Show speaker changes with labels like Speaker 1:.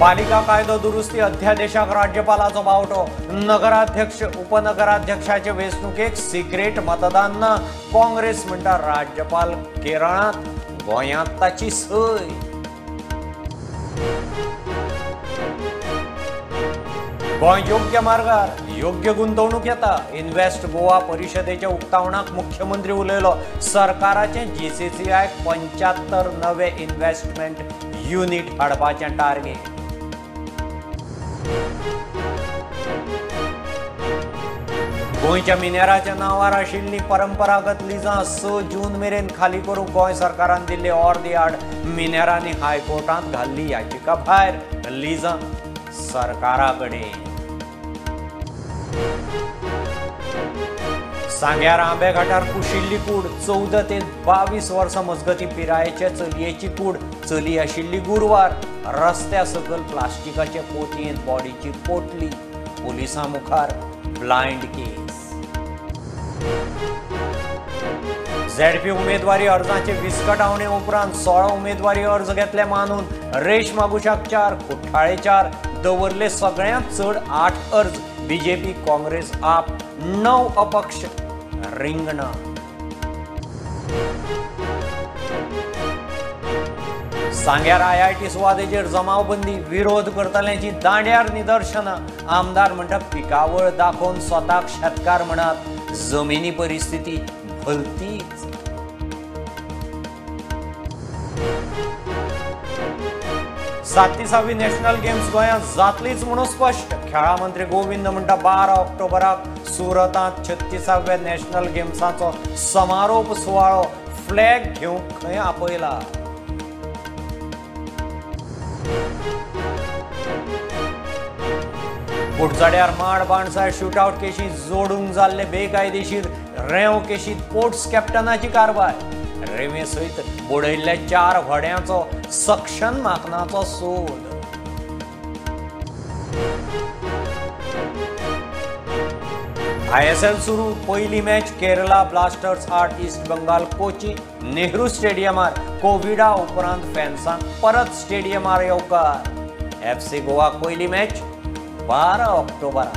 Speaker 1: पालिका कायदा दुरुस्ती अध्यादेशाक राज्यपालाचो बावटो। नगराध्यक्ष उपनगराध्यक्षाचे वेंचणुकेक सिक्रेट मतदान ना। काँग्रेस म्हणटा राज्यपाल केरळांत, गोंयांत ताची सय। गोंय योग्य मार्गार, योग्य गुंतवणूक येता। इन्व्हेस्ट गोवा परिशदेच्या उक्तावणाक मुख्यमंत्री उलयलो। सरकाराचे जीसीसीआय 75 नवे इन्व्हेस्टमेंट युनिट हाडपाचें टार्गेट। गोंयच्या मिनेराच्या नांवार आशिल्लीं परंपरागत लिजां 6 जून मेरेन खाली करूंक गोंय सरकारान दिल्ले ऑर्द आड। मिनेरांनी हायकोर्टांत घाल्ली याचिका भायर। लिजां सरकारा कडेन। सांग्यार आंबेघाटार कुशिल्ली कूड। 14 ते 22 वर्सां मजगती पिरायेचे चलयेची कूड। चली आशिल्ली गुरवार। रस्त्या सकल प्लास्टिकाचे पोतयेंत बॉडीची पोटली। पुलिसां मुखार ब्लायंड केस। झेडपी उमेदवारी अर्जांचे विस्कटावणे उपरांत 16 उमेदवारी अर्ज घेतले मानून रेश मागुशाक 4, कुठ्ठाळे 4। दवरले सगळ्यांत चड 8 अर्ज। बीजेपी, काँग्रेस, आप 9 अपक्ष रिंगणां। सांग्यार IIT सुवातेचेर जमावबंदी। विरोध करतल्यांची दांड्यार निदर्शनां। आमदार म्हणटा पिकावळ दाखोवन स्वताक शेतकार म्हणत। जमिनी परिस्थिती भलतीच। सावी नॅशनल गेम्स गोंयांत जातलीच म्हणून स्पश्ट। खेळा मंत्री गोविंद म्हणटा 12 ऑक्टोबराक सुरतांत 36व्या नॅशनल गेम्साचो समारोप सुवाळो। फ्लॅग घेवंक खंय आपयला। कुडचड्यार माड बाणसार शूटआउट केशी जोडूंक जाल्ले बेकायदेशीर रेंव केशीत पोर्ट्स कॅप्टनाची कारवाय। रेंवे सयत बुडयल्ल्या 4 व्हड्यांचो सक्शन माकनाचो सोद। ISL सुरू। पयली match Kerala blasters 8 east Bengal Kochi. Nehru स्टेडियमार कोविडा उपरांत फॅन्सांक परत स्टेडियमार येवकार। FC गोवाक पयली मॅच 12 ऑक्टोबराक।